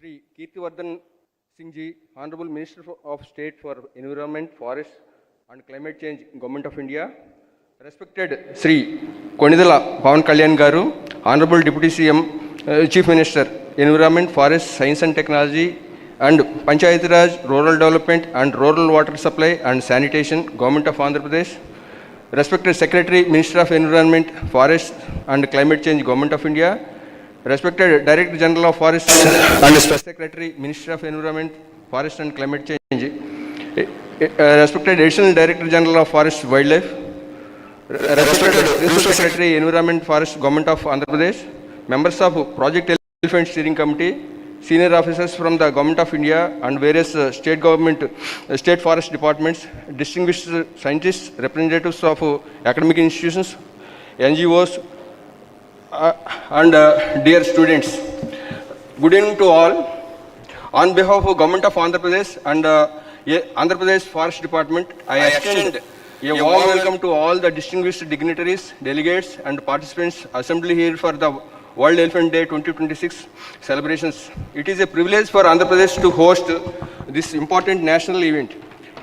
Sri Kirtiwardhan Singh Ji, Honorable Minister of State for Environment, Forest and Climate Change, Government of India. Respected Sri Konidala Pawan Kalyan Garu, Honorable Deputy CM, Chief Minister, Environment, Forest, Science and Technology and Panchayat Raj, Rural Development and Rural Water Supply and Sanitation, Government of Andhra Pradesh. Respected Secretary, Minister of Environment, Forest and Climate Change, Government of India. Respected Director General of Forests and Special Secretary, Minister of Environment, Forest and Climate Change. Respected Additional Director General of Forest Wildlife. Respected Resource Secretary, Environment, Forest, Government of Andhra Pradesh. Members of Project Elephant Steering Committee. Senior officers from the Government of India and various state forest departments, distinguished scientists, representatives of academic institutions, NGOs, and dear students. Good evening to all. On behalf of Government of Andhra Pradesh and Andhra Pradesh Forest Department, I extend a warm welcome to all the distinguished dignitaries, delegates, and participants assembled here for the World Elephant Day 2026 celebrations. It is a privilege for Andhra Pradesh to host this important national event.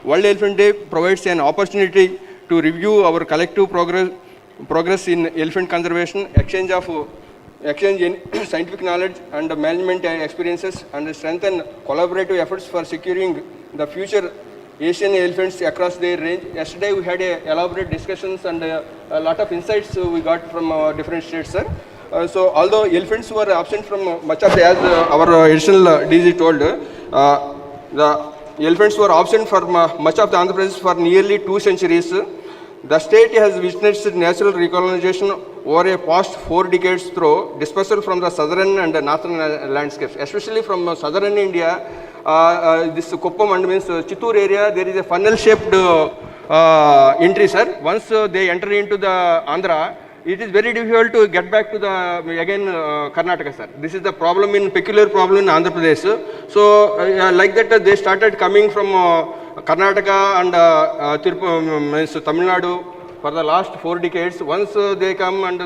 World Elephant Day provides an opportunity to review our collective progress in elephant conservation, exchange in scientific knowledge and management experiences, and strengthen collaborative efforts for securing the future Asian elephants across their range. Yesterday we had elaborate discussions and a lot of insights we got from different states, sir. So although elephants were absent from much of the, as our additional DG told, the elephants were absent from much of the Andhra Pradesh for nearly 2 centuries. The state has witnessed natural recolonization over a past 4 decades through dispersal from the southern and northern landscapes, especially from southern India. This Kuppam and means Chittoor area, there is a funnel-shaped entry, sir. Once they enter into the Andhra, it is very difficult to get back to the again Karnataka, sir. This is the problem peculiar problem in Andhra Pradesh. So like that they started coming from Karnataka and Tamil Nadu for the last 4 decades. Once they come and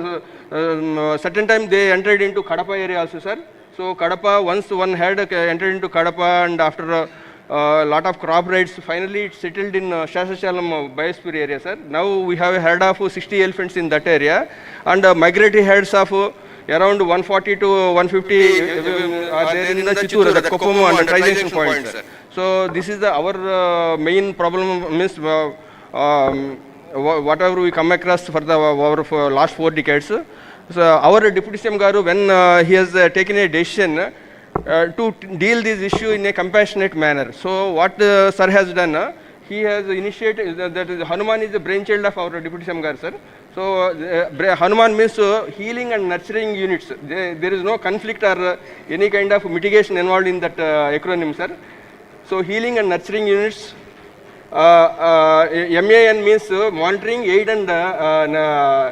certain time they entered into Kadapa area also, sir. So Kadapa, once one had entered into Kadapa and after a lot of crop rights, finally it settled in Shasachalam biosphere area, sir. Now we have a herd of 60 elephants in that area, and migratory herds of around 140 to 150 are there in the Chittoor, the Koppam and transition point, sir. So this is our main problem, means whatever we come across for our last 4 decades. So our Deputy CM Garu, when he has taken a decision to deal this issue in a compassionate manner. So what sir has done, he has initiated that Hanuman is the brainchild of our Deputy CM Garu, sir. So Hanuman means healing and nurturing units. There is no conflict or any kind of mitigation involved in that acronym, sir. So healing and nurturing units, MAN means monitoring, aid and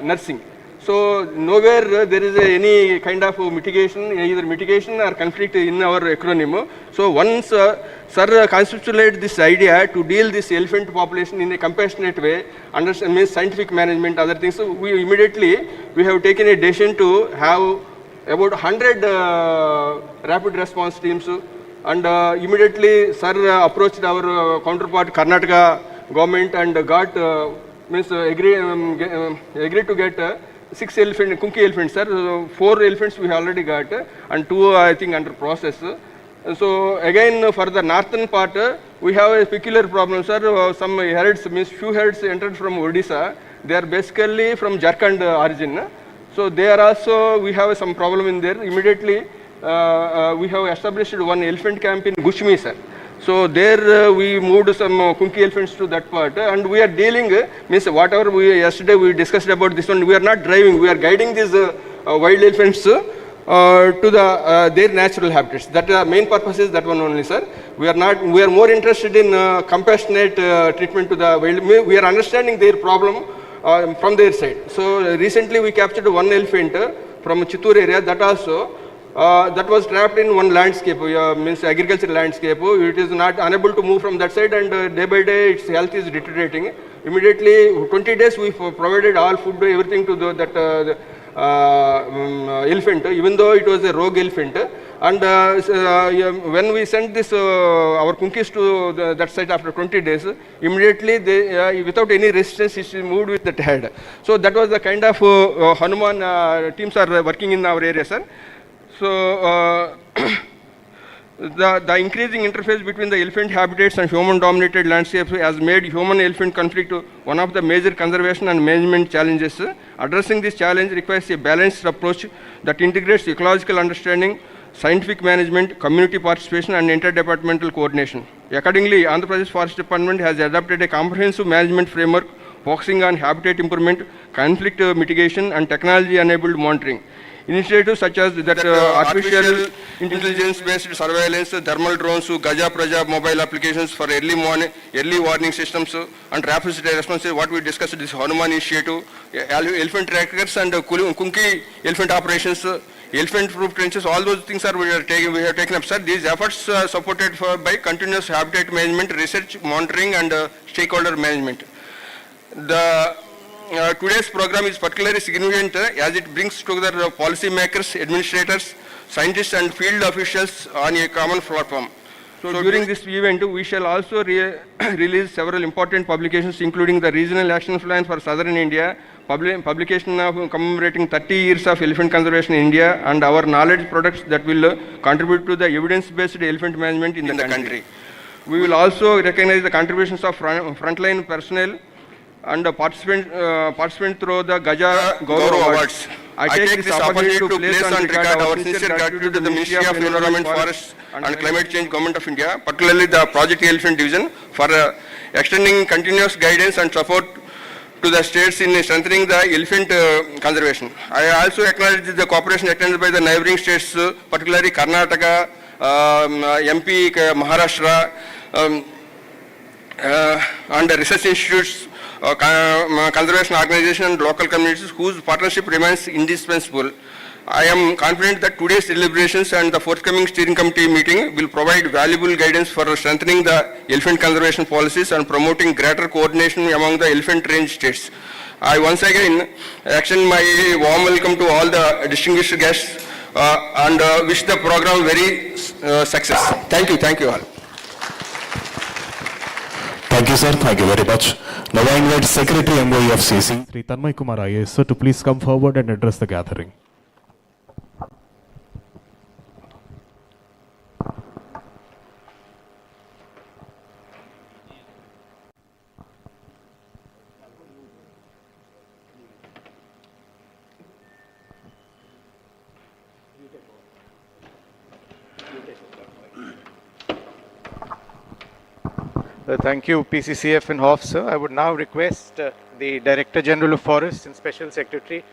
nursing. So nowhere there is any kind of mitigation, either mitigation or conflict in our acronym. So once sir conceptualized this idea to deal this elephant population in a compassionate way, understand means scientific management, other things. So we have taken a decision to have about 100 rapid response teams, and immediately sir approached our counterpart Karnataka government and got agreed to get 6 Kunki elephants, sir. 4 elephants we already got, and 2 I think under process. So again for the northern part, we have a peculiar problem, sir. Some herds, means few herds entered from Odisha. They are basically from Jharkhand origin. So they are also, we have some problem in there. Immediately we have established one elephant camp in Gushmi, sir. So there we moved some Kunki elephants to that part, and we are dealing, means whatever yesterday we discussed about this one, we are not driving, we are guiding these wild elephants to their natural habitats. That main purpose is that one only, sir. We are more interested in compassionate treatment to the wild. We are understanding their problem from their side. So recently we captured one elephant from Chittoor area, that also that was trapped in one landscape, means agricultural landscape. It is not unable to move from that side, and day by day its health is deteriorating. Immediately 20 days we provided all food, everything to that elephant, even though it was a rogue elephant. And when we sent this, our kunkies to that site after 20 days, immediately they, without any resistance, she moved with that head. So that was the kind of Hanuman teams are working in our area, sir. So the increasing interface between the elephant habitats and human-dominated landscapes has made human-elephant conflict one of the major conservation and management challenges. Addressing this challenge requires a balanced approach that integrates ecological understanding, scientific management, community participation, and interdepartmental coordination. Accordingly, Andhra Pradesh Forest Department has adopted a comprehensive management framework focusing on habitat improvement, conflict mitigation, and technology-enabled monitoring. Initiatives such as that artificial intelligence-based surveillance, thermal drones, Gaja Praja mobile applications for early warning systems, and rapid responses. What we discussed this Hanuman initiative, elephant trackers and Kunki elephant operations, elephant-proof trenches. All those things we have taken up, sir. These efforts are supported by continuous habitat management, research, monitoring, and stakeholder management. Today's program is particularly significant as it brings together policy makers, administrators, scientists, and field officials on a common platform. So during this event, we shall also release several important publications, including the Regional Action Plan for Southern India, publication of commemorating 30 years of elephant conservation in India, and our knowledge products that will contribute to the evidence-based elephant management in the country. We will also recognize the contributions of frontline personnel and participant through the Gaja Gaurav Awards. I take this opportunity to place on record our sincere gratitude to the Ministry of Environment, Forests and Climate Change, Government of India, particularly the Project Elephant Division, for extending continuous guidance and support to the states in strengthening the elephant conservation. I also acknowledge the cooperation extended by the neighboring states, particularly Karnataka, MP, Maharashtra, and the research institutes, conservation organizations, and local communities whose partnership remains indispensable. I am confident that today's deliberations and the forthcoming steering committee meeting will provide valuable guidance for strengthening the elephant conservation policies and promoting greater coordination among the elephant range states. I once again extend my warm welcome to all the distinguished guests and wish the program very success. Thank you all. Thank you, sir. Thank you very much. Now I invite Secretary MOE of CC, Sri Tanmay Kumar IAS, sir, to please come forward and address the gathering. Thank you, PCCF and HOF, sir. I would now request the Director General of Forests and Special Secretary,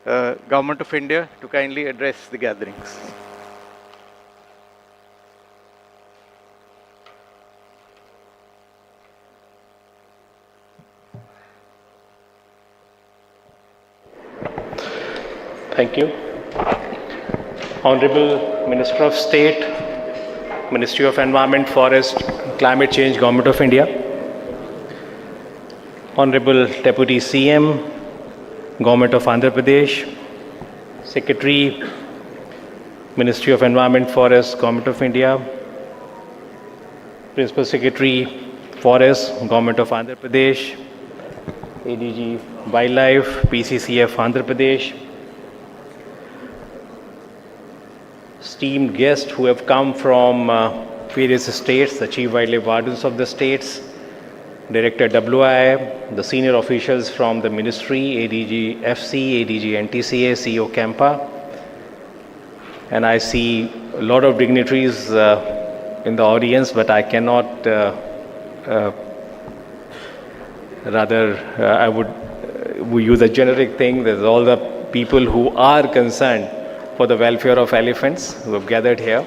Government of India, to kindly address the gatherings. Thank you. Honorable Minister of State, Ministry of Environment, Forest, Climate Change, Government of India, Honorable Deputy CM, Government of Andhra Pradesh, Secretary, Ministry of Environment, Forest, Government of India, Principal Secretary, Forest, Government of Andhra Pradesh, ADG Wildlife, PCCF Andhra Pradesh, esteemed guests who have come from various states, the Chief Wildlife Wardens of the states, Director WI, the senior officials from the Ministry, ADG FC, ADG NTCA, CEO Campa, and I see a lot of dignitaries in the audience, but I cannot, I would use a generic thing. There's all the people who are concerned for the welfare of elephants who have gathered here.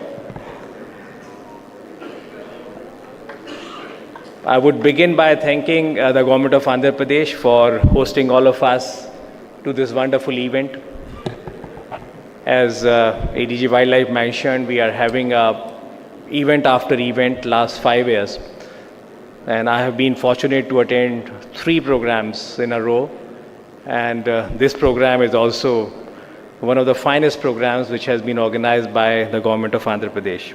I would begin by thanking the Government of Andhra Pradesh for hosting all of us to this wonderful event. As ADG Wildlife mentioned, we are having event after event last 5 years. And I have been fortunate to attend 3 programs in a row. And this program is also one of the finest programs which has been organized by the government of Andhra Pradesh.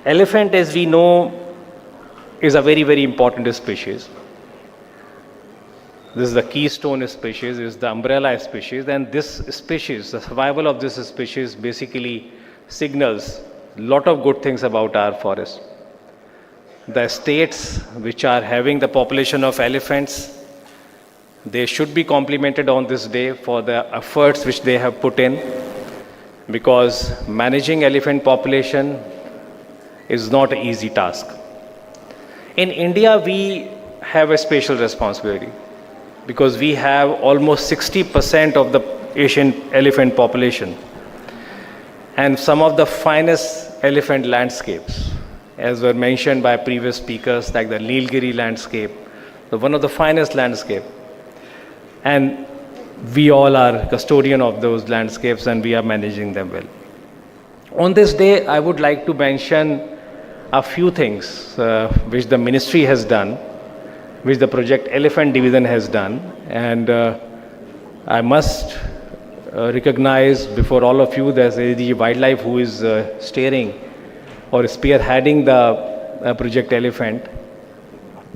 Elephant, as we know, is a very, very important species. This is the keystone species, is the umbrella species, and this species, the survival of this species basically signals a lot of good things about our forest. The states which are having the population of elephants, they should be complimented on this day for the efforts which they have put in, because managing elephant population is not an easy task. In India, we have a special responsibility because we have almost 60% of the Asian elephant population and some of the finest elephant landscapes, as were mentioned by previous speakers, like the Nilgiri landscape, one of the finest landscape. And we all are custodian of those landscapes and we are managing them well. On this day, I would like to mention a few things which the ministry has done, which the Project Elephant Division has done. And I must recognize before all of you there's ADG Wildlife who is steering or spearheading the Project Elephant.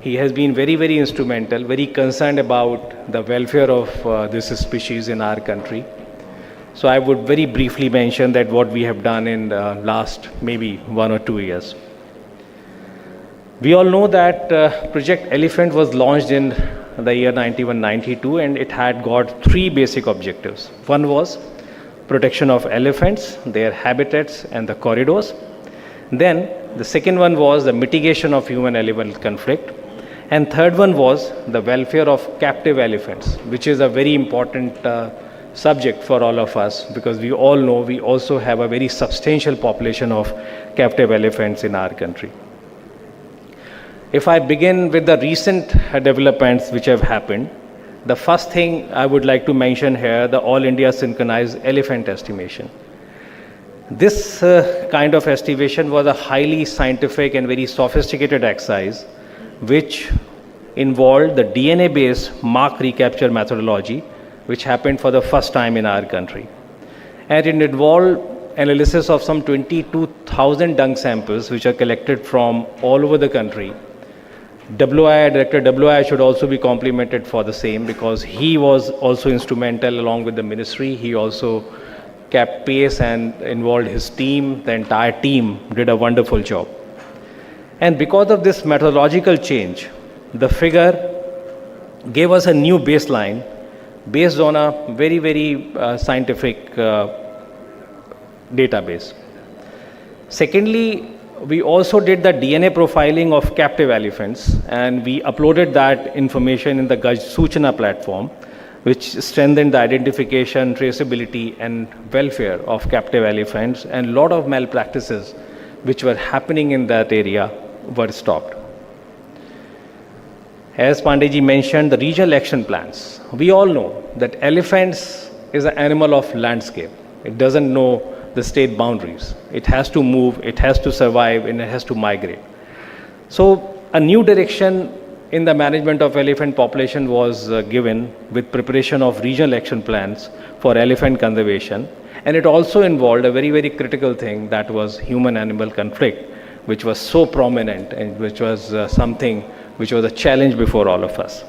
He has been very, very instrumental, very concerned about the welfare of this species in our country. So I would very briefly mention that what we have done in the last maybe 1 or 2 years. We all know that Project Elephant was launched in the year 91-92 and it had got 3 basic objectives. One was protection of elephants, their habitats and the corridors. Then the second one was the mitigation of human-elephant conflict. And third one was the welfare of captive elephants, which is a very important subject for all of us because we all know we also have a very substantial population of captive elephants in our country. If I begin with the recent developments which have happened, the first thing I would like to mention here, the All India Synchronized Elephant Estimation. This kind of estimation was a highly scientific and very sophisticated exercise which involved the DNA-based mark recapture methodology, which happened for the first time in our country. And it involved analysis of some 22,000 dung samples which are collected from all over the country. Director WI should also be complimented for the same because he was also instrumental along with the ministry. He also kept pace and involved his team. The entire team did a wonderful job. And because of this methodological change, the figure gave us a new baseline based on a very, very scientific database. Secondly, we also did the DNA profiling of captive elephants and we uploaded that information in the Gaj Suchana platform, which strengthened the identification, traceability and welfare of captive elephants, and a lot of malpractices which were happening in that area were stopped. As Pandeyji mentioned, the regional action plans. We all know that elephants is an animal of landscape. It doesn't know the state boundaries. It has to move, it has to survive, and it has to migrate. So a new direction in the management of elephant population was given with preparation of regional action plans for elephant conservation. And it also involved a very, very critical thing, that was human-animal conflict, which was so prominent and which was something which was a challenge before all of us.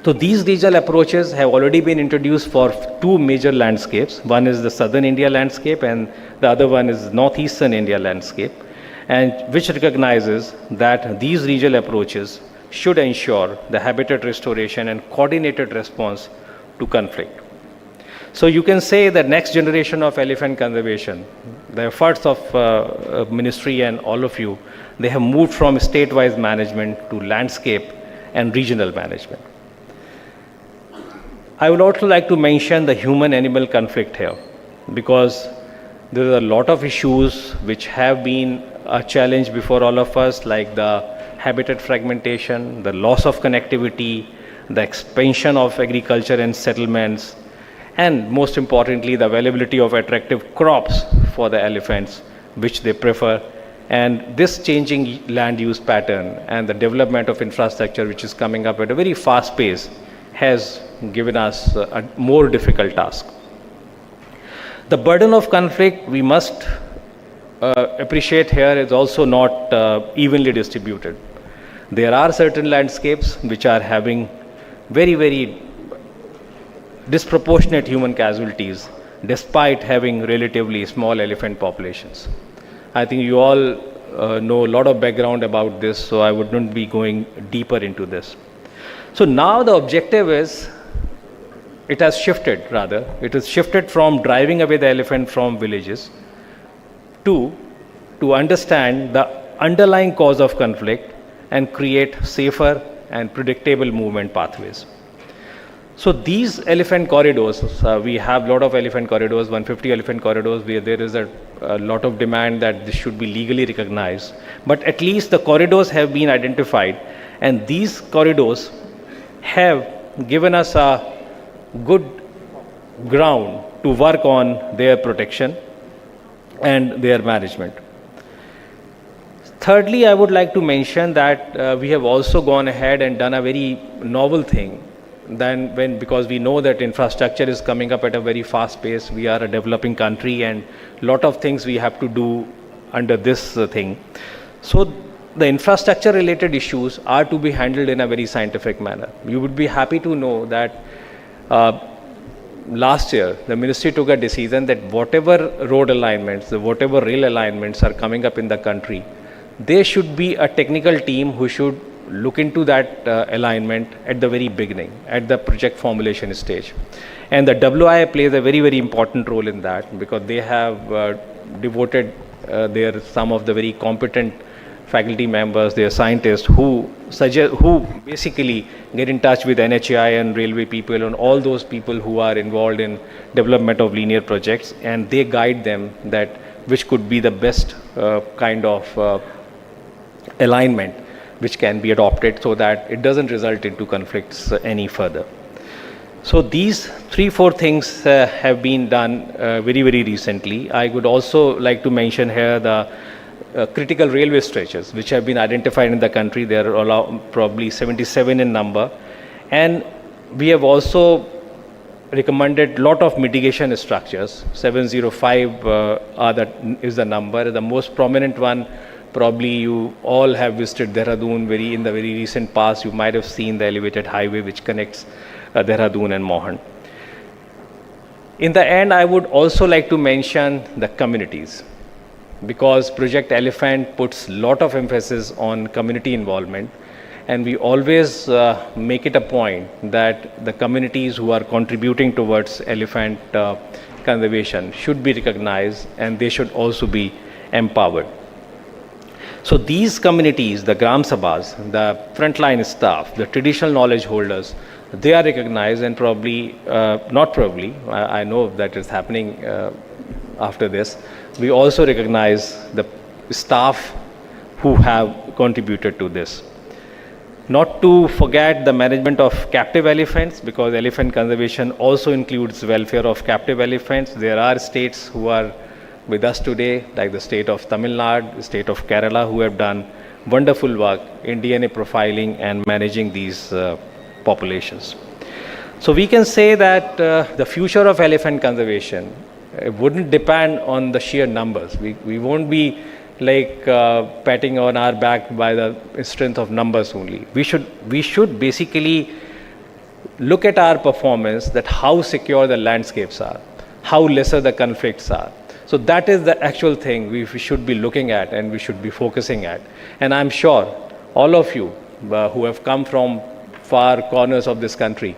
So these regional approaches have already been introduced for 2 major landscapes. One is the southern India landscape and the other one is northeastern India landscape, and which recognizes that these regional approaches should ensure the habitat restoration and coordinated response to conflict. So you can say that next generation of elephant conservation, the efforts of ministry and all of you, they have moved from state-wise management to landscape and regional management. I would also like to mention the human-animal conflict here because there are a lot of issues which have been a challenge before all of us, like the habitat fragmentation, the loss of connectivity, the expansion of agriculture and settlements, and most importantly, the availability of attractive crops for the elephants, which they prefer. And this changing land use pattern and the development of infrastructure, which is coming up at a very fast pace, has given us a more difficult task. The burden of conflict, we must appreciate here, is also not evenly distributed. There are certain landscapes which are having very, very disproportionate human casualties despite having relatively small elephant populations. I think you all know a lot of background about this, so I would not be going deeper into this. So now the objective is, it has shifted from driving away the elephant from villages to understand the underlying cause of conflict and create safer and predictable movement pathways. So these elephant corridors, we have a lot of elephant corridors, 150 elephant corridors, where there is a lot of demand that this should be legally recognized. But at least the corridors have been identified, and these corridors have given us a good ground to work on their protection and their management. Thirdly, I would like to mention that we have also gone ahead and done a very novel thing. Because we know that infrastructure is coming up at a very fast pace, we are a developing country and a lot of things we have to do under this thing. So the infrastructure related issues are to be handled in a very scientific manner. You would be happy to know that last year the ministry took a decision that whatever road alignments, whatever rail alignments are coming up in the country, there should be a technical team who should look into that alignment at the very beginning, at the project formulation stage. And the WI plays a very, very important role in that, because they have devoted some of the very competent faculty members, their scientists who basically get in touch with NHAI and railway people and all those people who are involved in development of linear projects, and they guide them that which could be the best kind of alignment which can be adopted so that it doesn't result into conflicts any further. So these 3-4 things have been done very, very recently. I would also like to mention here the critical railway stretches which have been identified in the country. There are probably 77 in number, and we have also recommended lot of mitigation structures. 705 is the number. The most prominent one, probably you all have visited Dehradun in the very recent past. You might have seen the elevated highway which connects Dehradun and Mohan. In the end, I would also like to mention the communities, because Project Elephant puts a lot of emphasis on community involvement, and we always make it a point that the communities who are contributing towards elephant conservation should be recognized, and they should also be empowered. So these communities, the Gram Sabhas, the frontline staff, the traditional knowledge holders, they are recognized, and I know that is happening after this. We also recognize the staff who have contributed to this. Not to forget the management of captive elephants, because elephant conservation also includes welfare of captive elephants. There are states who are with us today, like the state of Tamil Nadu, the state of Kerala, who have done wonderful work in DNA profiling and managing these populations. So we can say that the future of elephant conservation wouldn't depend on the sheer numbers. We won't be like patting on our back by the strength of numbers only. We should basically look at our performance, that how secure the landscapes are, how lesser the conflicts are. So that is the actual thing we should be looking at and we should be focusing at. And I'm sure all of you who have come from far corners of this country,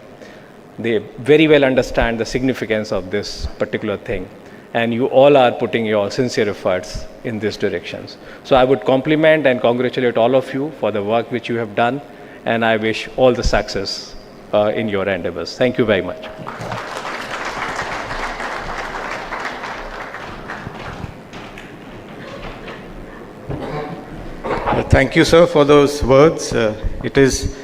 they very well understand the significance of this particular thing. And you all are putting your sincere efforts in these directions. So I would compliment and congratulate all of you for the work which you have done, and I wish all the success in your endeavors. Thank you very much. Thank you, sir, for those words. It is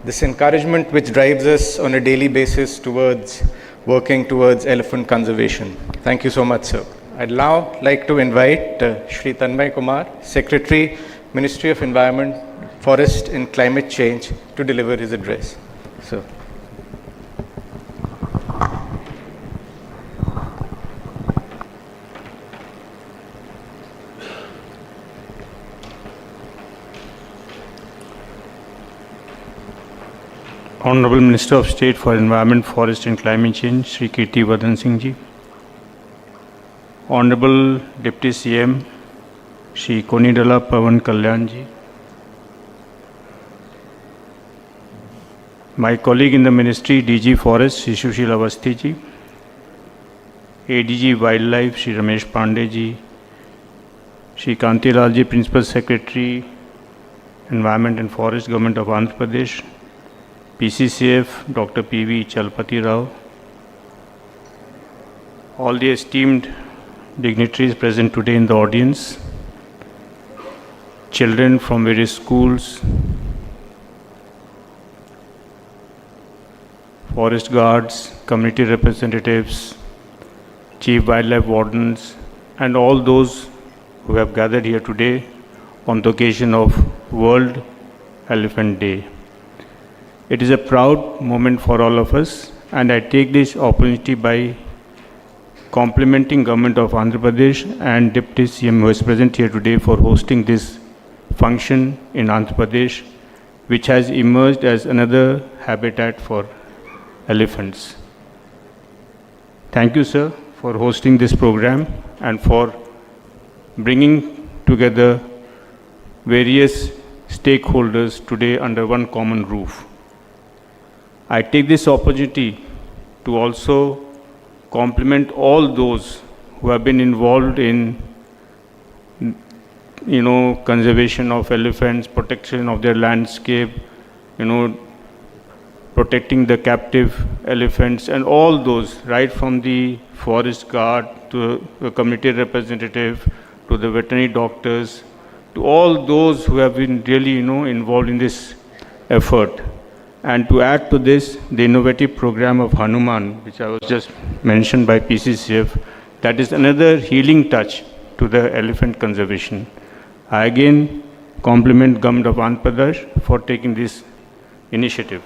this encouragement which drives us on a daily basis towards working towards elephant conservation. Thank you so much, sir. I'd now like to invite Shri Tanmay Kumar, Secretary, Ministry of Environment, Forest and Climate Change, to deliver his address. Sir. Honorable Minister of State for Environment, Forest and Climate Change, Shri Kirti Vardhan Singh Ji. Honorable Deputy CM, Shri Konidala Pawan Kalyan Ji. My colleague in the Ministry, DG Forest, Shri Sushil Awasthi Ji. ADG Wildlife, Shri Ramesh Pandey Ji. Shri Kantilal Ji, Principal Secretary, Environment and Forest, Government of Andhra Pradesh. PCCF, Dr. P.V. Chalpati Rao. All the esteemed dignitaries present today in the audience. Children from various schools. Forest guards, community representatives, chief wildlife wardens, and all those who have gathered here today on the occasion of World Elephant Day. It is a proud moment for all of us, and I take this opportunity by complimenting Government of Andhra Pradesh and Deputy CM who is present here today for hosting this function in Andhra Pradesh, which has emerged as another habitat for elephants. Thank you, sir, for hosting this program and for bringing together various stakeholders today under one common roof. I take this opportunity to also compliment all those who have been involved in conservation of elephants, protection of their landscape, protecting the captive elephants, and all those, right from the forest guard to the community representative to the veterinary doctors, to all those who have been really involved in this effort. And to add to this, the innovative program of Hanuman, which I was just mentioned by PCCF, that is another healing touch to the elephant conservation. I again compliment Government of Andhra Pradesh for taking this initiative.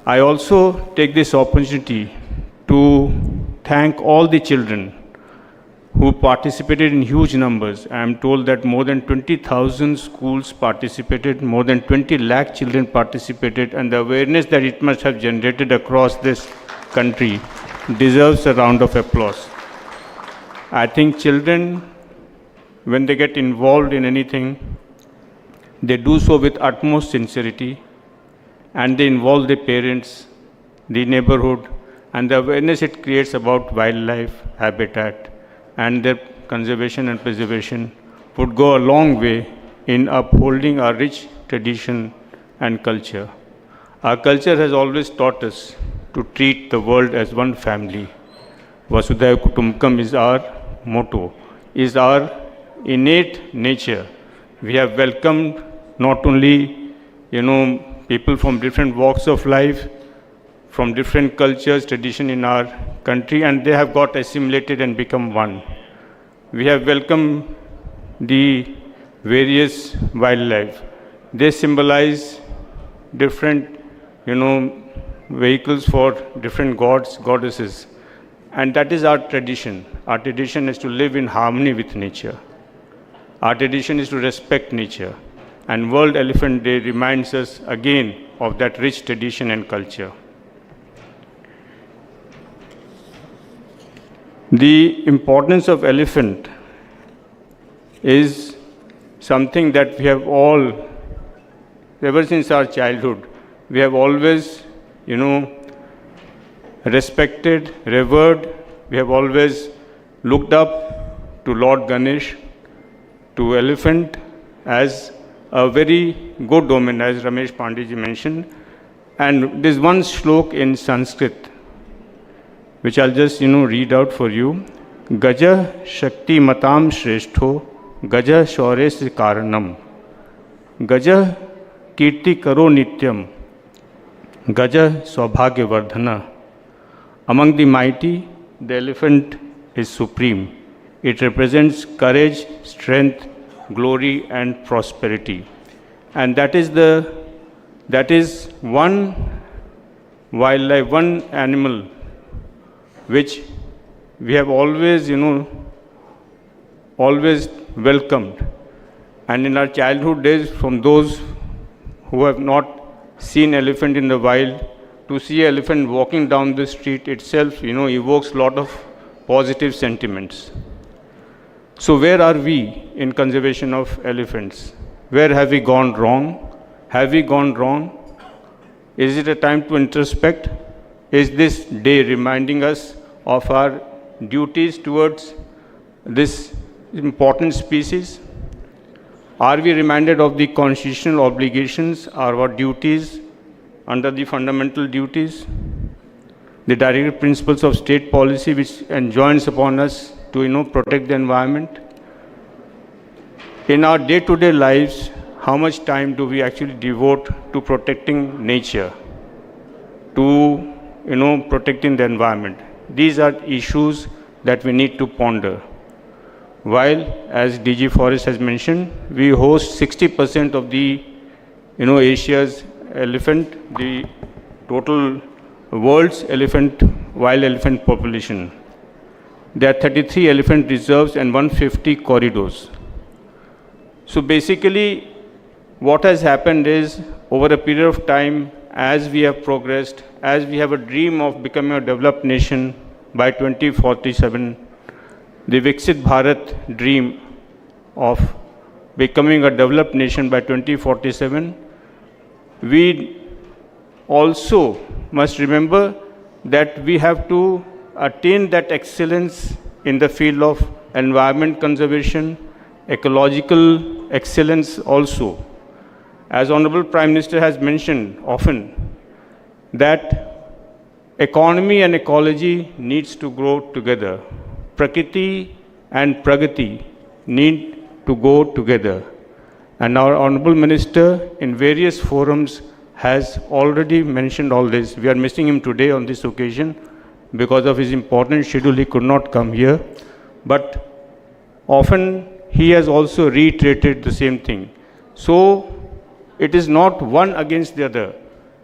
I also take this opportunity to thank all the children who participated in huge numbers. I am told that more than 20,000 schools participated, more than 20 lakh children participated, and the awareness that it must have generated across this country deserves a round of applause. I think children, when they get involved in anything, they do so with utmost sincerity, and they involve the parents, the neighborhood, and the awareness it creates about wildlife, habitat, and their conservation and preservation would go a long way in upholding our rich tradition and culture. Our culture has always taught us to treat the world as one family. Vasudhaiva Kutumbakam is our motto, is our innate nature. We have welcomed not only, people from different walks of life, from different cultures, tradition in our country, and they have got assimilated and become one. We have welcomed the various wildlife. They symbolize different, vehicles for different gods, goddesses. And that is our tradition. Our tradition is to live in harmony with nature. Our tradition is to respect nature. And World Elephant Day reminds us again of that rich tradition and culture. The importance of elephant is something that we have all, ever since our childhood, we have always, respected, revered. We have always looked up to Lord Ganesh, to elephant as a very good omen, as Ramesh Pandey ji mentioned. And there's one shlok in Sanskrit, which I'll just, read out for you. Gaja Shakti Matam Shrestho, Gaja Shaures Karanam, Gaja Kirti Karo Nityam, Gaja Saubhagya Vardhana. Among the mighty, the elephant is supreme. It represents courage, strength, glory, and prosperity. And that is one wildlife, one animal which we have always, always welcomed. And in our childhood days, from those who have not seen elephant in the wild, to see elephant walking down the street itself, evokes a lot of positive sentiments. So where are we in conservation of elephants? Where have we gone wrong? Have we gone wrong? Is it a time to introspect? Is this day reminding us of our duties towards this important species? Are we reminded of the constitutional obligations, our duties under the fundamental duties? The directive principles of state policy which enjoins upon us to protect the environment. In our day-to-day lives, how much time do we actually devote to protecting nature, to protecting the environment? These are issues that we need to ponder. While, as DG Forest has mentioned, we host 60% of the Asia's elephant, the total world's wild elephant population. There are 33 elephant reserves and 150 corridors. So basically, what has happened is, over a period of time, as we have progressed, as we have a dream of becoming a developed nation by 2047, the Viksit Bharat dream of becoming a developed nation by 2047, we also must remember that we have to attain that excellence in the field of environment conservation, ecological excellence also. As Honorable Prime Minister has mentioned often, that economy and ecology needs to grow together. Prakriti and Pragati need to go together. And our Honorable Minister in various forums has already mentioned all this. We are missing him today on this occasion. Because of his important schedule, he could not come here. But often he has also reiterated the same thing. So it is not one against the other.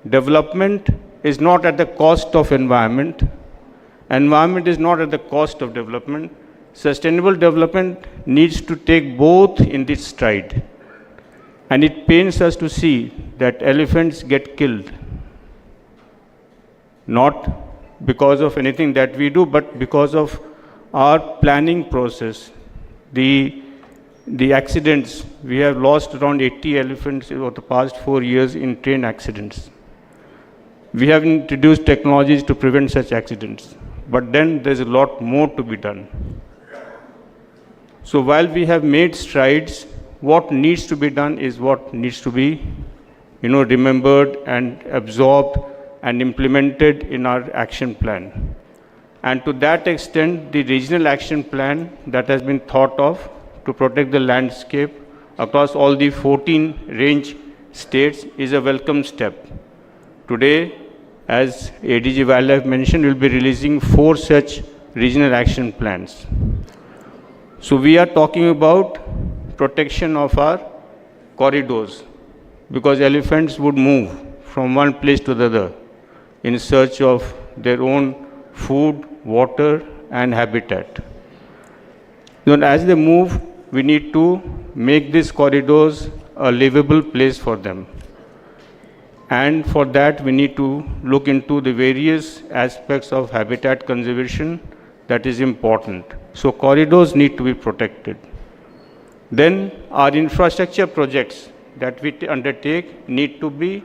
Development is not at the cost of environment. Environment is not at the cost of development. Sustainable development needs to take both in this stride. And it pains us to see that elephants get killed. Not because of anything that we do, but because of our planning process. The accidents, we have lost around 80 elephants over the past 4 years in train accidents. We have introduced technologies to prevent such accidents, but then there's a lot more to be done. So while we have made strides, what needs to be done is what needs to be, remembered and absorbed and implemented in our action plan. And to that extent, the regional action plan that has been thought of to protect the landscape across all the 14 range states is a welcome step. Today, as ADG Wildlife mentioned, we will be releasing 4 such regional action plans. So we are talking about protection of our corridors, because elephants would move from one place to the other in search of their own food, water, and habitat. Then as they move, we need to make these corridors a livable place for them. And for that, we need to look into the various aspects of habitat conservation that is important. So corridors need to be protected. Then our infrastructure projects that we undertake need to be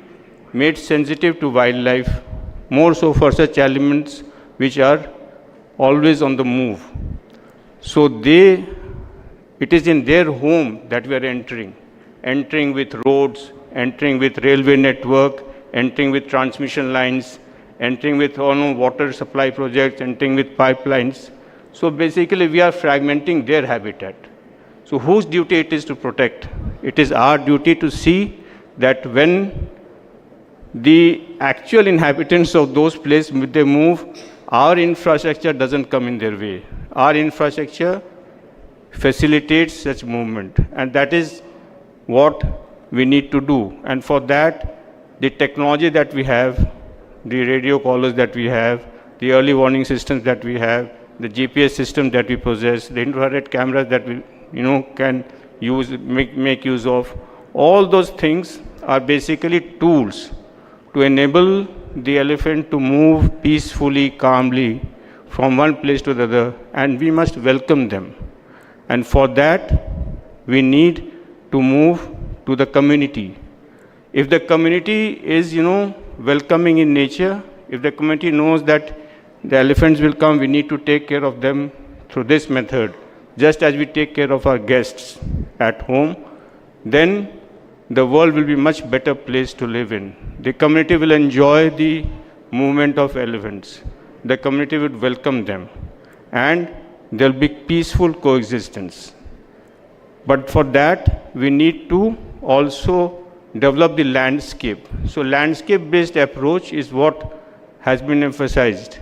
made sensitive to wildlife, more so for such elements which are always on the move. So it is in their home that we are entering with roads, entering with railway network, entering with transmission lines, entering with water supply projects, entering with pipelines. So basically we are fragmenting their habitat. So whose duty it is to protect? It is our duty to see that when the actual inhabitants of those places, they move, our infrastructure doesn't come in their way. Our infrastructure facilitates such movement, and that is what we need to do. And for that, the technology that we have, the radio collars that we have, the early warning systems that we have, the GPS system that we possess, the infrared cameras that we can use, make use of, all those things are basically tools to enable the elephant to move peacefully, calmly from one place to the other, and we must welcome them. And for that, we need to move to the community. If the community is, welcoming in nature, if the community knows that the elephants will come, we need to take care of them through this method, just as we take care of our guests at home, then the world will be much better place to live in. The community will enjoy the movement of elephants. The community would welcome them, and there will be peaceful coexistence. But for that, we need to also develop the landscape. So landscape-based approach is what has been emphasized.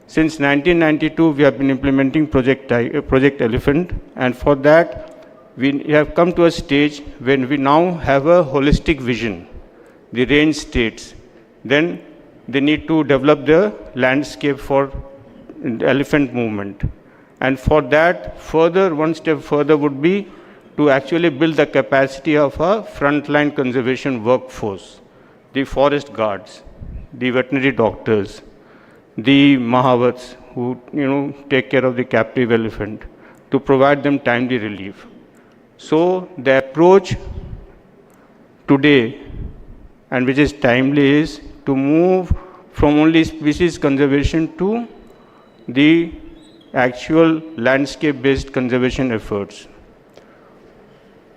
Since 1992, we have been implementing Project Elephant, and for that, we have come to a stage when we now have a holistic vision, the range states. Then they need to develop the landscape for elephant movement. And for that, one step further would be to actually build the capacity of a frontline conservation workforce, the forest guards, the veterinary doctors, the Mahavats who take care of the captive elephant, to provide them timely relief. So the approach today, and which is timely, is to move from only species conservation to the actual landscape-based conservation efforts.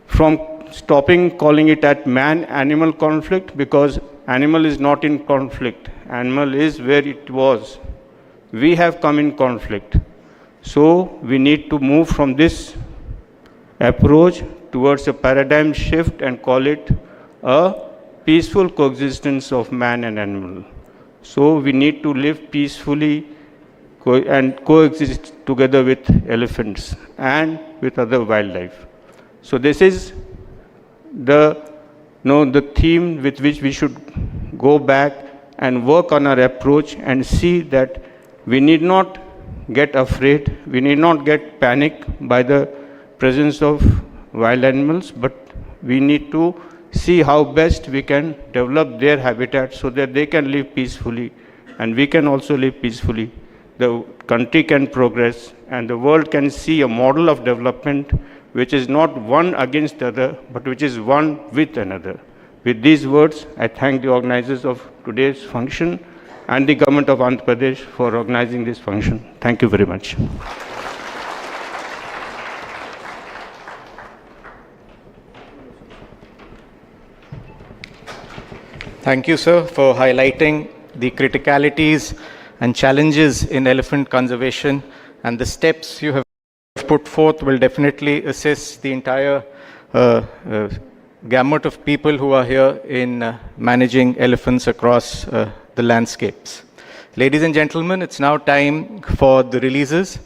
From stopping calling it at man-animal conflict, because animal is not in conflict. Animal is where it was. We have come in conflict. So we need to move from this approach towards a paradigm shift and call it a peaceful coexistence of man and animal. So we need to live peacefully and coexist together with elephants and with other wildlife. So this is the theme with which we should go back and work on our approach and see that we need not get afraid, we need not get panic by the presence of wild animals, but we need to see how best we can develop their habitat so that they can live peacefully and we can also live peacefully. The country can progress and the world can see a model of development which is not one against the other, but which is one with another. With these words, I thank the organizers of today's function and the government of Andhra Pradesh for organizing this function. Thank you very much. Thank you, sir, for highlighting the criticalities and challenges in elephant conservation, and the steps you have put forth will definitely assist the entire gamut of people who are here in managing elephants across the landscapes. Ladies and gentlemen, it's now time for the releases.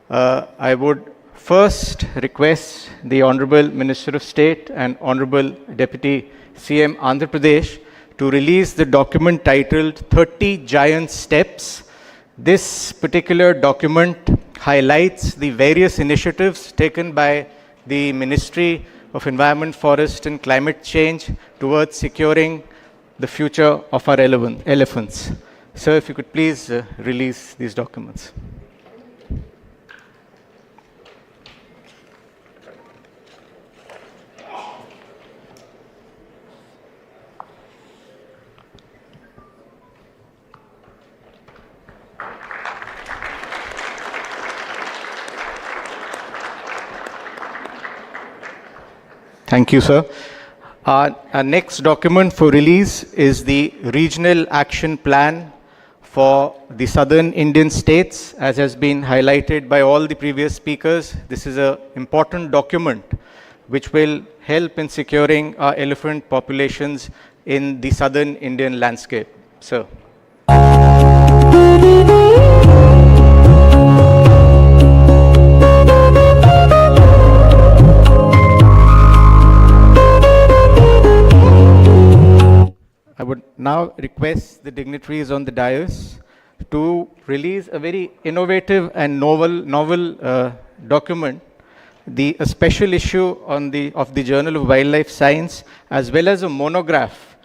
I would first request the Honorable Minister of State and Honorable Deputy CM Andhra Pradesh to release the document titled 30 Giant Steps. This particular document highlights the various initiatives taken by the Ministry of Environment, Forest and Climate Change towards securing the future of our elephants. Sir, if you could please release these documents. Thank you, sir. Our next document for release is the Regional Action Plan for the Southern Indian states, as has been highlighted by all the previous speakers. This is an important document which will help in securing our elephant populations in the Southern Indian landscape. Sir. I would now request the dignitaries on the dais to release a very innovative and novel document, a special issue of the Journal of Wildlife Science, as well as a monograph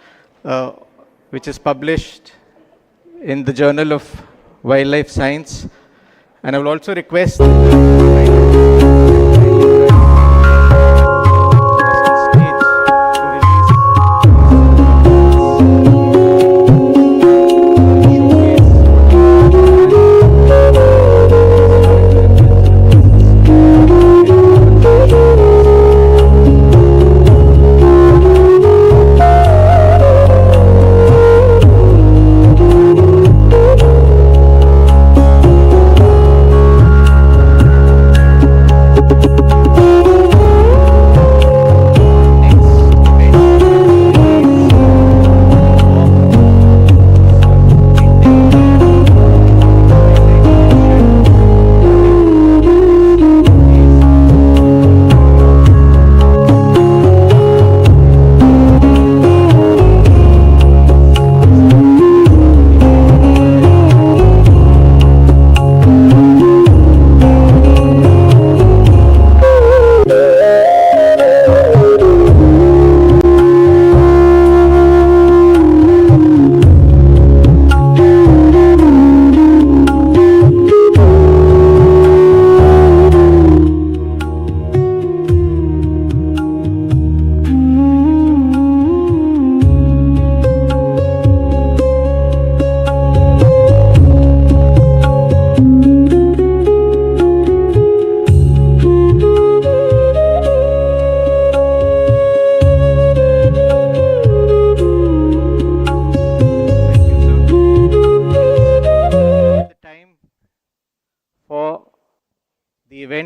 which is published in the Journal of Wildlife Science. And I will also request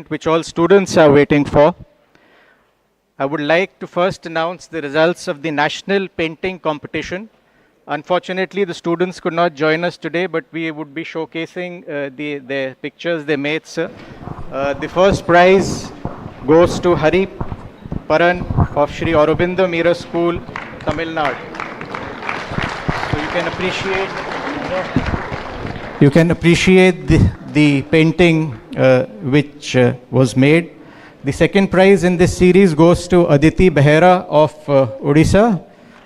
which all students are waiting for. I would like to first announce the results of the National Painting Competition. Unfortunately, the students could not join us today, but we would be showcasing the pictures they made, sir. The first prize goes to Hari Paran of Shri Aurobindo Mira School, Tamil Nadu. So you can appreciate the painting which was made. The second prize in this series goes to Aditi Behera of Odisha.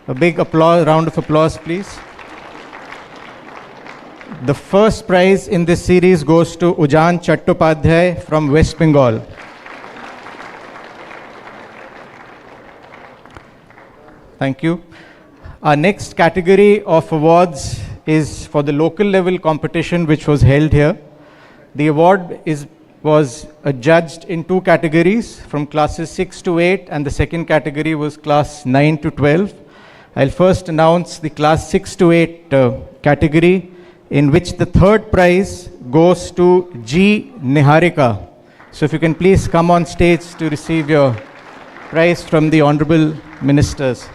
A big round of applause, please. The first prize in this series goes to Ujan Chattopadhyay from West Bengal. Thank you. Our next category of awards is for the local level competition which was held here. The award was judged in two categories, from classes 6 to 8, and the second category was class 9 to 12. I'll first announce the class 6 to 8 category, in which the third prize goes to G. Niharika. So if you can please come on stage to receive your prize from the Honorable Ministers.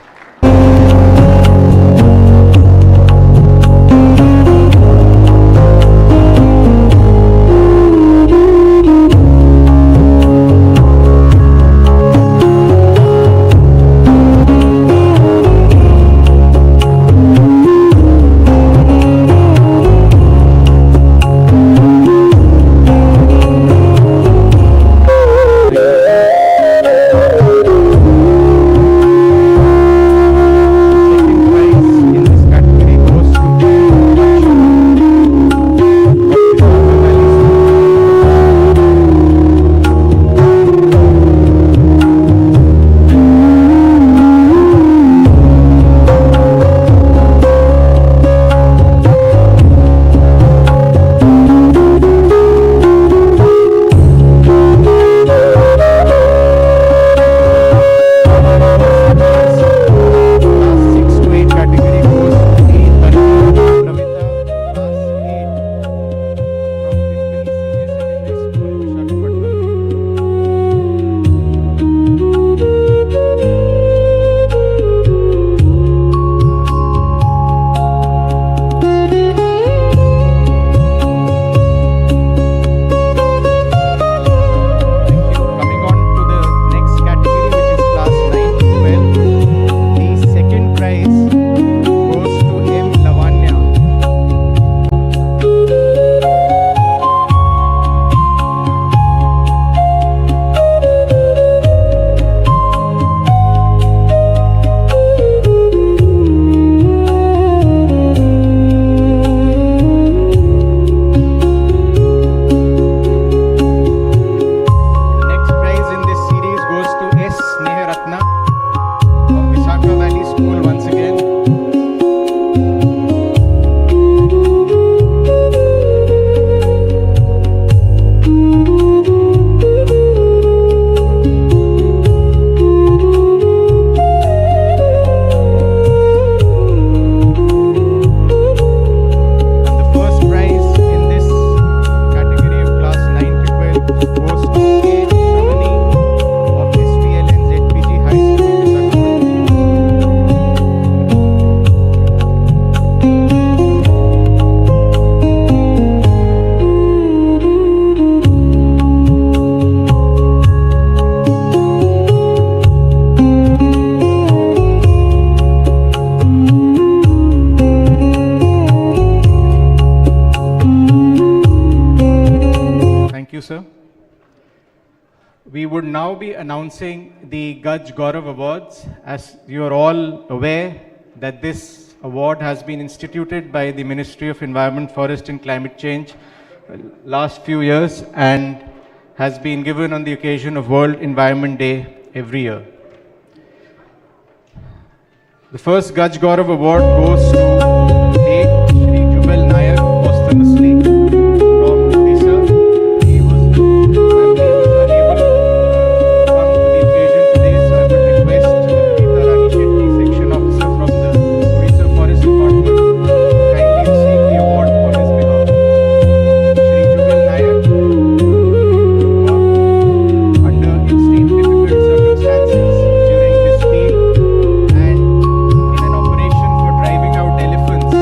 we would now be announcing the Gaj Gaurav Awards. As you are all aware that this award has been instituted by the Ministry of Environment, Forest and Climate Change last few years and has been given on the occasion of World Environment Day every year. The first Gaj Gaurav Award goes to A. Shri Jubal Nayak, posthumously from Odisha. He was unable to come to the occasion today, so I would request Rita Rani Shetty, Section Officer from the Odisha Forest Department, kindly receive the award on his behalf. Shri Jubal Nayak worked under extreme difficult circumstances during his field and in an operation for driving out elephants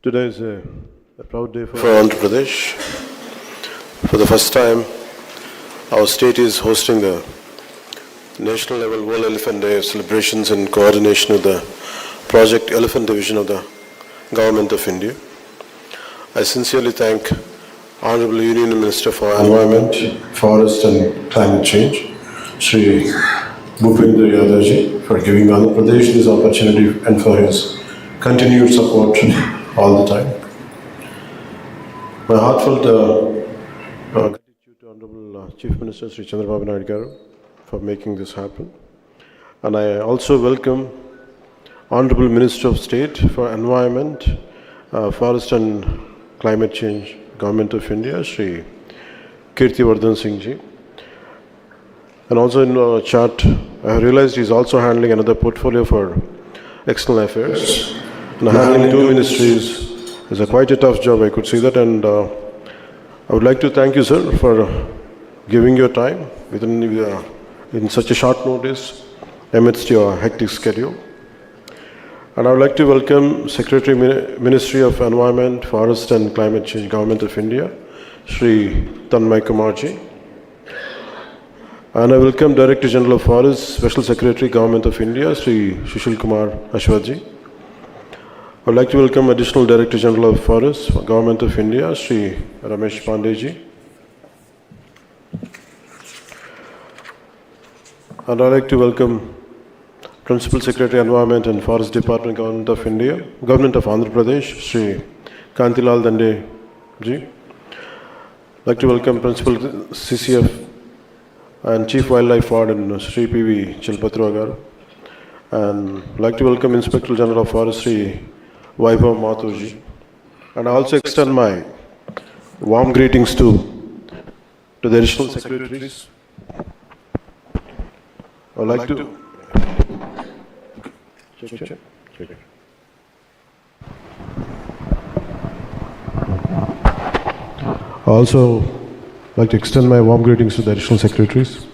Today is a proud day for Andhra Pradesh. For the first time, our state is hosting the national level World Elephant Day celebrations in coordination with the Project Elephant Division of the Government of India. I sincerely thank Honorable Union Minister for Environment, Forest and Climate Change, Shri Bhupendra Yadavji, for giving Andhra Pradesh this opportunity and for his continued support all the time. My heartfelt gratitude to Honorable Chief Minister Sri Chandrababu Naidu Garu for making this happen. And I also welcome Honorable Minister of State for Environment, Forest and Climate Change, Government of India, Shri Kirtivardhan Singh Ji. And also in chat, I realized he's also handling another portfolio for external affairs. And handling two ministries is quite a tough job, I could see that. And I would like to thank you, sir, for giving your time in such a short notice amidst your hectic schedule. And I would like to welcome Secretary Ministry of Environment, Forest and Climate Change, Government of India, Shri Tanmay Kumarji. And I welcome Director General of Forest, Special Secretary, Government of India, Shri Sushil Kumar Ashwaji. I would like to welcome Additional Director General of Forest, Government of India, Shri Ramesh Pandeyji. And I would like to welcome Principal Secretary, Environment and Forest Department, Government of India, Government of Andhra Pradesh, Shri Kantilal Dande ji. I would like to welcome Principal CCF and Chief Wildlife Warden, Shri P.V. Chilpatra Garu. And I would like to welcome Inspector General of Forestry, Vaibhav Mathur ji. And I also extend my warm greetings to the additional secretaries. I would like to check. I also like to extend my warm greetings to the additional secretaries,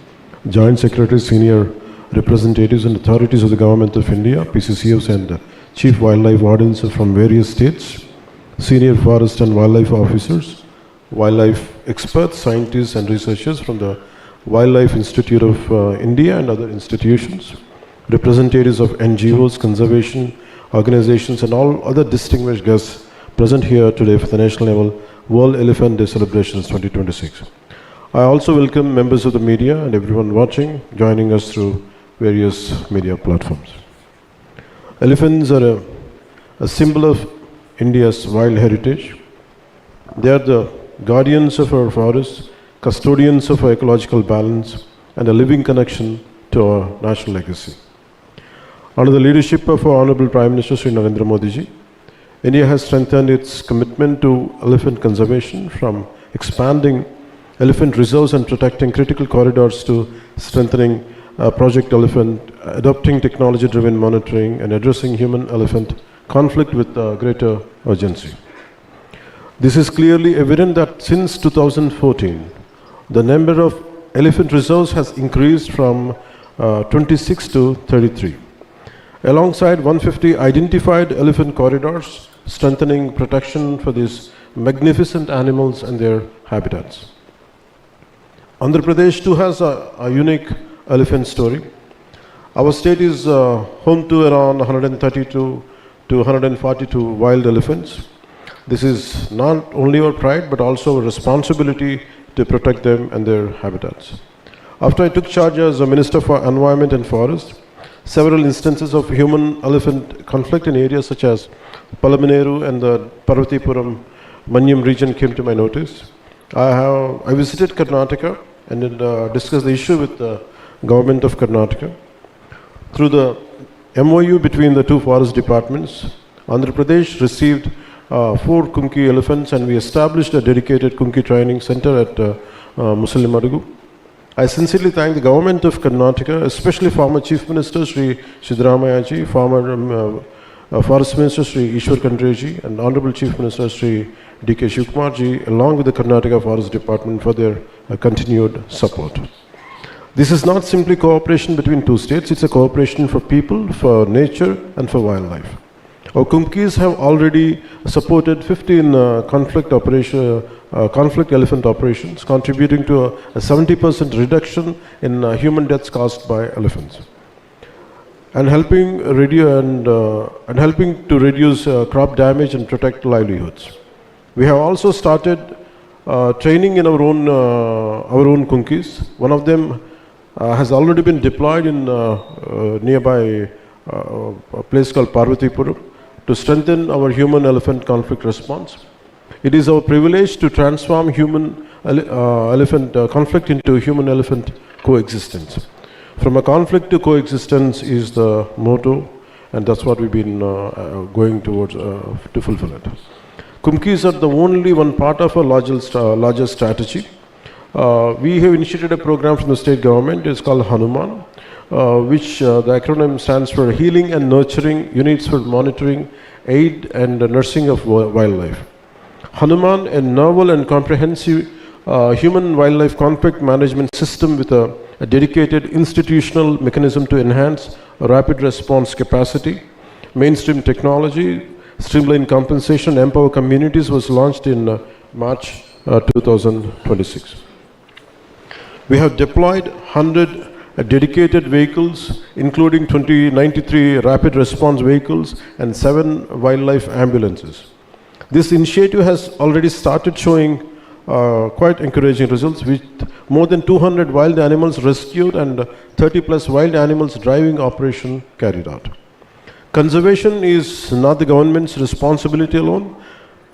joint secretaries, senior representatives and authorities of the Government of India, PCCFs and chief wildlife wardens from various states, senior forest and wildlife officers, wildlife experts, scientists and researchers from the Wildlife Institute of India and other institutions, representatives of NGOs, conservation organizations and all other distinguished guests present here today for the national level World Elephant Day celebrations 2026. I also welcome members of the media and everyone watching, joining us through various media platforms. Elephants are a symbol of India's wild heritage. They are the guardians of our forests, custodians of our ecological balance, and a living connection to our national legacy. Under the leadership of our Honorable Prime Minister Sri Narendra Modi ji, India has strengthened its commitment to elephant conservation, from expanding elephant reserves and protecting critical corridors to strengthening Project Elephant, adopting technology-driven monitoring and addressing human-elephant conflict with greater urgency. This is clearly evident that since 2014, the number of elephant reserves has increased from 26 to 33. Alongside 150 identified elephant corridors, strengthening protection for these magnificent animals and their habitats. Andhra Pradesh too has a unique elephant story. Our state is home to around 132 to 142 wild elephants. This is not only our pride but also a responsibility to protect them and their habitats. After I took charge as a Minister for Environment and Forest, several instances of human-elephant conflict in areas such as Palameneru and the Parvatipuram Manyam region came to my notice. I visited Karnataka and discussed the issue with the government of Karnataka. Through the MOU between the two forest departments, Andhra Pradesh received 4 Kunki elephants and we established a dedicated Kunki training center at Musallimadugu. I sincerely thank the government of Karnataka, especially former Chief Minister Sri Siddaramaiah ji, former Forest Minister Sri Ishwar Khandre ji, and Honorable Chief Minister Sri D.K. Shivkumar ji, along with the Karnataka Forest Department for their continued support. This is not simply cooperation between two states, it's a cooperation for people, for nature and for wildlife. Our Kumkis have already supported 15 conflict elephant operations, contributing to a 70% reduction in human deaths caused by elephants, and helping to reduce crop damage and protect livelihoods. We have also started training in our own Kumkis. One of them has already been deployed in nearby a place called Parvatipuram to strengthen our human-elephant conflict response. It is our privilege to transform human-elephant conflict into human-elephant coexistence. From a conflict to coexistence is the motto, and that's what we've been going towards to fulfill it. Kumkis are the only one part of a larger strategy. We have initiated a program from the state government. It's called Hanuman, which the acronym stands for Healing and Nurturing Units for Monitoring, Aid and Nursing of Wildlife. Hanuman, a novel and comprehensive human-wildlife conflict management system with a dedicated institutional mechanism to enhance rapid response capacity, mainstream technology, streamline compensation, empower communities, was launched in March 2026. We have deployed 100 dedicated vehicles, including 93 rapid response vehicles and 7 wildlife ambulances. This initiative has already started showing quite encouraging results, with more than 200 wild animals rescued and 30 plus wild animals driving operation carried out. Conservation is not the government's responsibility alone.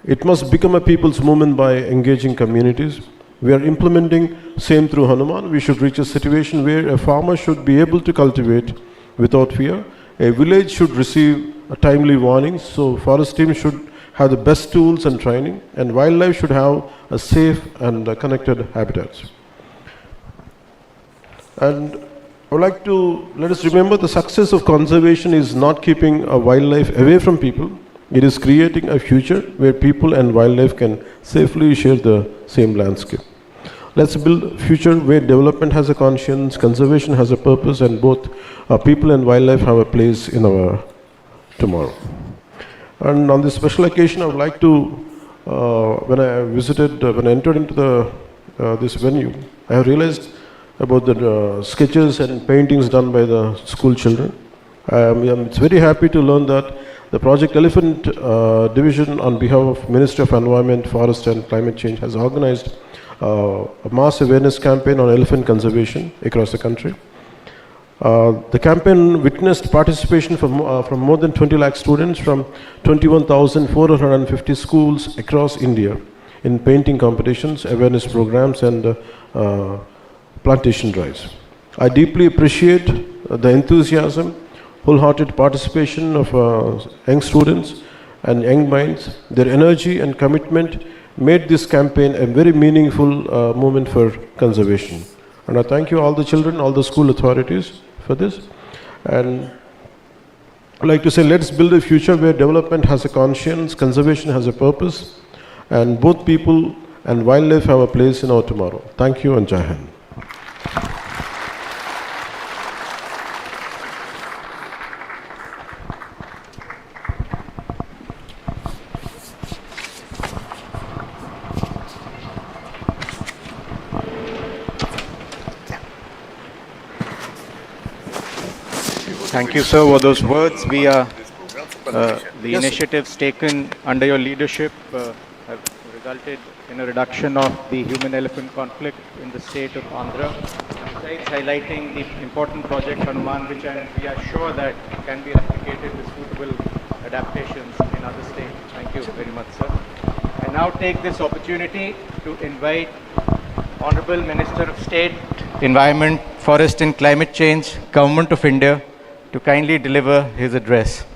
It must become a people's movement by engaging communities. We are implementing same through Hanuman. We should reach a situation where a farmer should be able to cultivate without fear. A village should receive a timely warnings. So forest team should have the best tools and training, and wildlife should have a safe and connected habitats. And I would like to let us remember the success of conservation is not keeping a wildlife away from people. It is creating a future where people and wildlife can safely share the same landscape. Let's build a future where development has a conscience, conservation has a purpose, and both people and wildlife have a place in our tomorrow. And on this special occasion, I would like to, when I entered into this venue, I have realized about the sketches and paintings done by the school children. It's very happy to learn that the Project Elephant division, on behalf of Ministry of Environment, Forest and Climate Change, has organized a mass awareness campaign on elephant conservation across the country. The campaign witnessed participation from more than 20 lakh students from 21,450 schools across India in painting competitions, awareness programs, and plantation drives. I deeply appreciate the enthusiasm, wholehearted participation of young students and young minds. Their energy and commitment made this campaign a very meaningful movement for conservation. And I thank you all the children, all the school authorities for this. And I'd like to say, let's build a future where development has a conscience, conservation has a purpose, and both people and wildlife have a place in our tomorrow. Thank you and Jai Hind. Thank you, sir, for those words. We are, the initiatives taken under your leadership have resulted in a reduction of the human-elephant conflict in the state of Andhra. Besides highlighting the important project Hanuman, which we are sure that can be replicated with suitable adaptations in other states. Thank you very much, sir. I now take this opportunity to invite Honorable Minister of State, Environment, Forest and Climate Change, Government of India, to kindly deliver his address.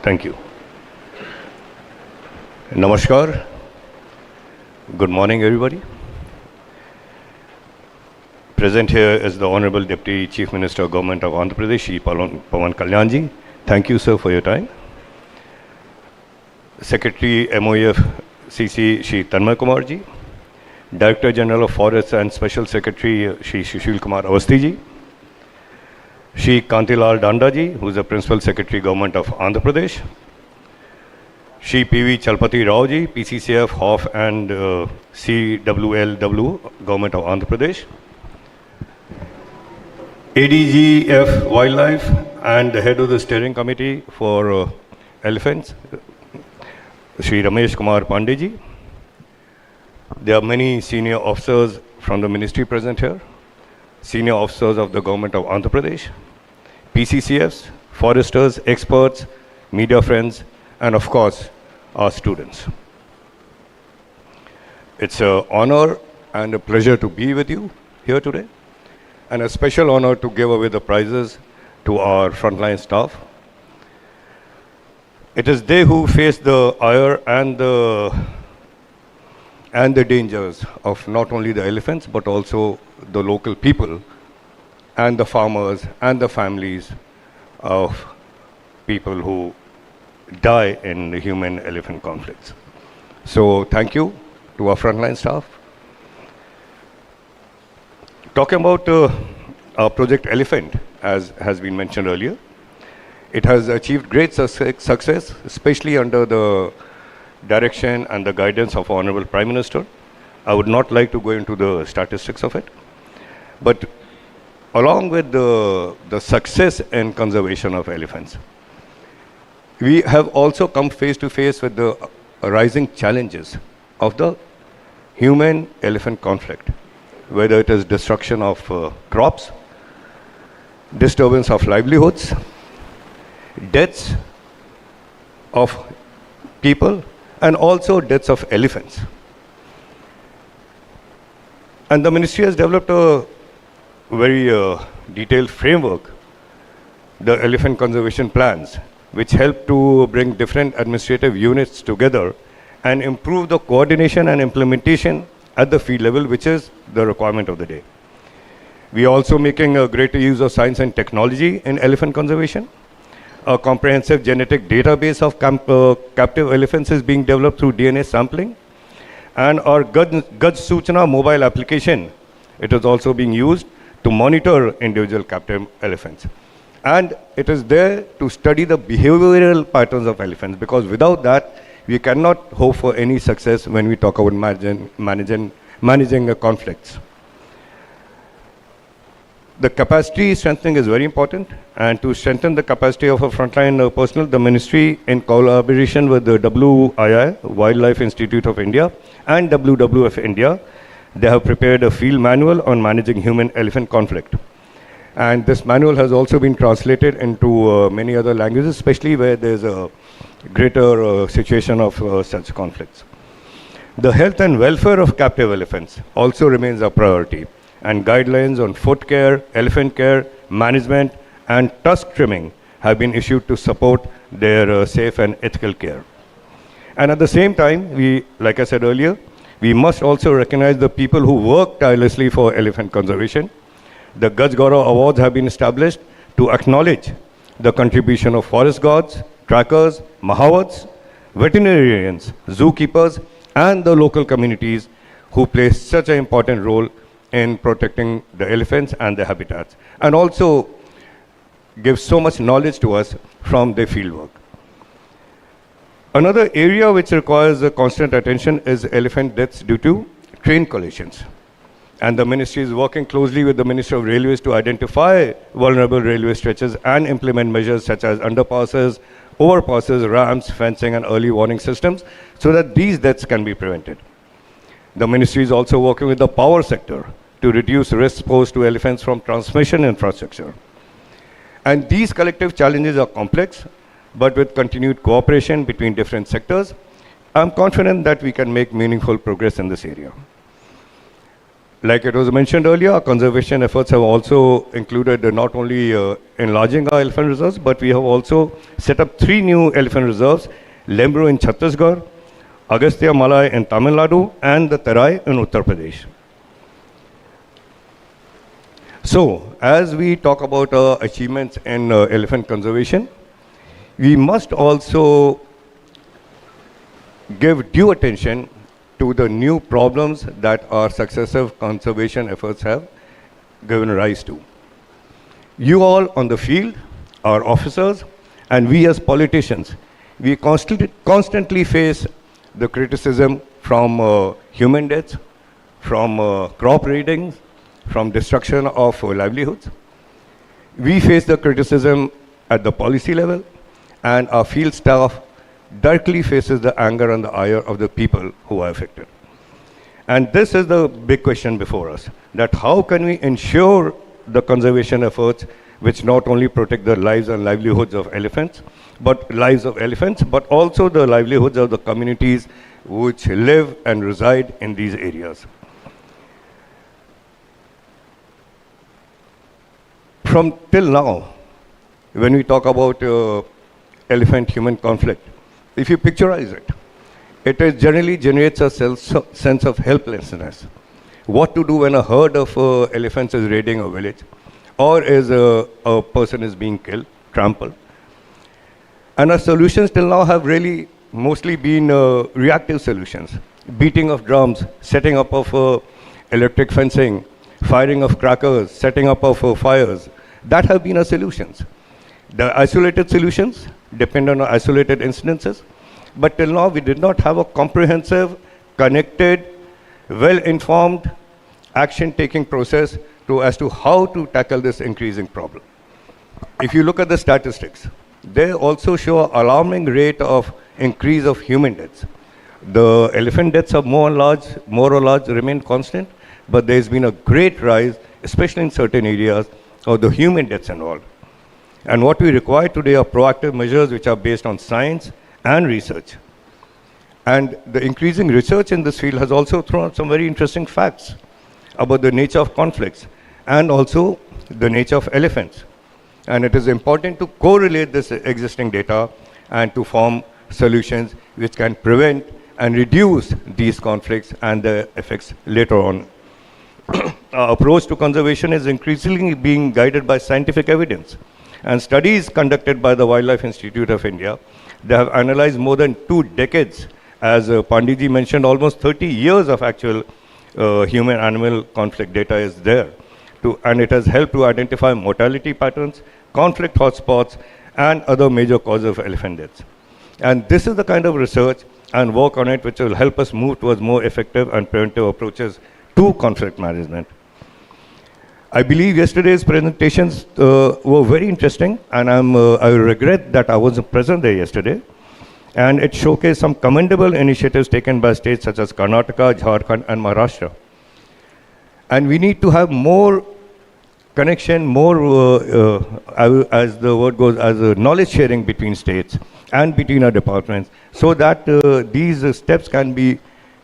Thank you. Namaskar. Good morning, everybody. Present here is the Honorable Deputy Chief Minister of Government of Andhra Pradesh, Shri Pawan Kalyan ji. Thank you, sir, for your time. Secretary MOEF CC Shri Tanmay Kumar ji, Director General of Forests and Special Secretary Shri Sushil Kumar Awasthi ji, Shri Kantilal Danda ji, who is the Principal Secretary Government of Andhra Pradesh, Shri P.V. Chalpati Rao ji, PCCF, HOF and CWLW, Government of Andhra Pradesh, ADGF Wildlife and the head of the steering committee for elephants, Shri Ramesh Kumar Pandey ji. There are many senior officers from the ministry present here, senior officers of the government of Andhra Pradesh, PCCFs, foresters, experts, media friends, and of course, our students. It's an honor and a pleasure to be with you here today, and a special honor to give away the prizes to our frontline staff. It is they who face the ire and the dangers of not only the elephants, but also the local people and the farmers and the families of people who die in the human-elephant conflicts. So thank you to our frontline staff. Talking about our Project Elephant, as has been mentioned earlier, it has achieved great success, especially under the direction and the guidance of Honorable Prime Minister. I would not like to go into the statistics of it, but along with the success in conservation of elephants, we have also come face to face with the rising challenges of the human-elephant conflict, whether it is destruction of crops, disturbance of livelihoods, deaths of people, and also deaths of elephants. And the ministry has developed a very detailed framework, the elephant conservation plans, which help to bring different administrative units together and improve the coordination and implementation at the field level, which is the requirement of the day. We are also making a greater use of science and technology in elephant conservation. A comprehensive genetic database of captive elephants is being developed through DNA sampling. And our Gaj Suchna mobile application, it is also being used to monitor individual captive elephants. And it is there to study the behavioral patterns of elephants, because without that, we cannot hope for any success when we talk about managing conflicts. The capacity strengthening is very important, and to strengthen the capacity of a frontline personnel, the ministry, in collaboration with the WII, Wildlife Institute of India, and WWF India, they have prepared a field manual on managing human-elephant conflict. And this manual has also been translated into many other languages, especially where there's a greater situation of such conflicts. The health and welfare of captive elephants also remains a priority, and guidelines on foot care, elephant care, management, and tusk trimming have been issued to support their safe and ethical care. And at the same time, like I said earlier, we must also recognize the people who work tirelessly for elephant conservation. The Gaj Gaurav Awards have been established to acknowledge the contribution of forest guards, trackers, mahawats, veterinarians, zookeepers, and the local communities who play such an important role in protecting the elephants and their habitats, and also give so much knowledge to us from their fieldwork. Another area which requires constant attention is elephant deaths due to train collisions. And the ministry is working closely with the Ministry of Railways to identify vulnerable railway stretches and implement measures such as underpasses, overpasses, ramps, fencing, and early warning systems so that these deaths can be prevented. The ministry is also working with the power sector to reduce risks posed to elephants from transmission infrastructure. And these collective challenges are complex, but with continued cooperation between different sectors, I'm confident that we can make meaningful progress in this area. Like it was mentioned earlier, our conservation efforts have also included not only enlarging our elephant reserves, but we have also set up 3 new elephant reserves, Lembru in Chhattisgarh, Agastya Malai in Tamil Nadu, and the Terai in Uttar Pradesh. So, as we talk about achievements in elephant conservation, we must also give due attention to the new problems that our successive conservation efforts have given rise to. You all on the field, our officers, and we as politicians, we constantly face the criticism from human deaths, from crop raiding, from destruction of livelihoods. We face the criticism at the policy level, and our field staff directly faces the anger and the ire of the people who are affected. And this is the big question before us, that how can we ensure the conservation efforts which not only protect the lives and livelihoods of elephants, but also the livelihoods of the communities which live and reside in these areas. From till now, when we talk about elephant-human conflict, if you picturize it, it generally generates a sense of helplessness. What to do when a herd of elephants is raiding a village, or is a person is being killed, trampled. And our solutions till now have really mostly been reactive solutions. Beating of drums, setting up of electric fencing, firing of crackers, setting up of fires. That have been our solutions. The isolated solutions depend on isolated incidences, but till now we did not have a comprehensive, connected, well-informed, action-taking process as to how to tackle this increasing problem. If you look at the statistics, they also show an alarming rate of increase of human deaths. The elephant deaths are more or large remain constant, but there's been a great rise, especially in certain areas, of the human deaths involved. And what we require today are proactive measures which are based on science and research. And the increasing research in this field has also thrown out some very interesting facts about the nature of conflicts and also the nature of elephants. And it is important to correlate this existing data and to form solutions which can prevent and reduce these conflicts and the effects later on. Our approach to conservation is increasingly being guided by scientific evidence. And studies conducted by the Wildlife Institute of India, they have analyzed more than 2 decades, as Panditji mentioned, almost 30 years of actual human-animal conflict data is there. And it has helped to identify mortality patterns, conflict hotspots, and other major causes of elephant deaths. And this is the kind of research and work on it which will help us move towards more effective and preventive approaches to conflict management. I believe yesterday's presentations were very interesting, and I regret that I wasn't present there yesterday. And it showcased some commendable initiatives taken by states such as Karnataka, Jharkhand, and Maharashtra. And we need to have more connection, more, as the word goes, as a knowledge sharing between states and between our departments, so that these steps can be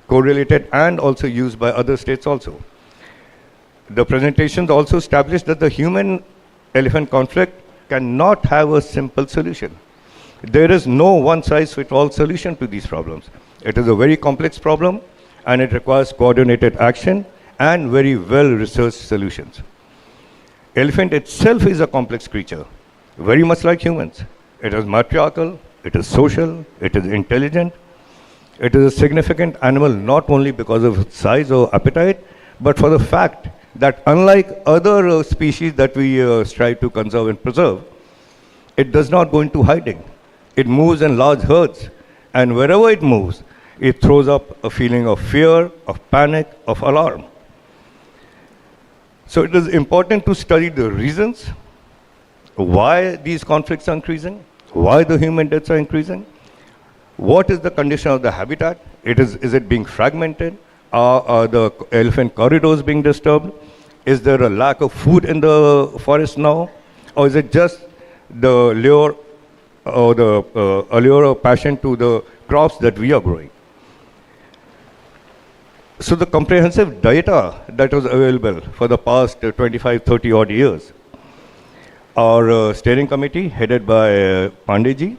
correlated and also used by other states also. The presentations also established that the human-elephant conflict cannot have a simple solution. There is no one-size-fits-all solution to these problems. It is a very complex problem, and it requires coordinated action and very well-researched solutions. Elephant itself is a complex creature, very much like humans. It is matriarchal, it is social, it is intelligent. It is a significant animal not only because of its size or appetite, but for the fact that unlike other species that we strive to conserve and preserve, it does not go into hiding. It moves in large herds, and wherever it moves, it throws up a feeling of fear, of panic, of alarm. So it is important to study the reasons why these conflicts are increasing, why the human deaths are increasing, what is the condition of the habitat, is it being fragmented, are the elephant corridors being disturbed, is there a lack of food in the forest now, or is it just the lure or the allure of passion to the crops that we are growing. So the comprehensive data that was available for the past 25, 30 odd years, our steering committee headed by Pandeyji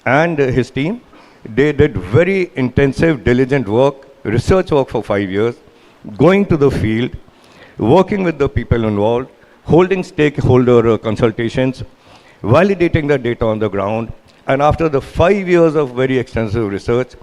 and his team, they did very intensive, diligent work, research work for 5 years, going to the field, working with the people involved, holding stakeholder consultations, validating the data on the ground, and after the 5 years of very extensive research,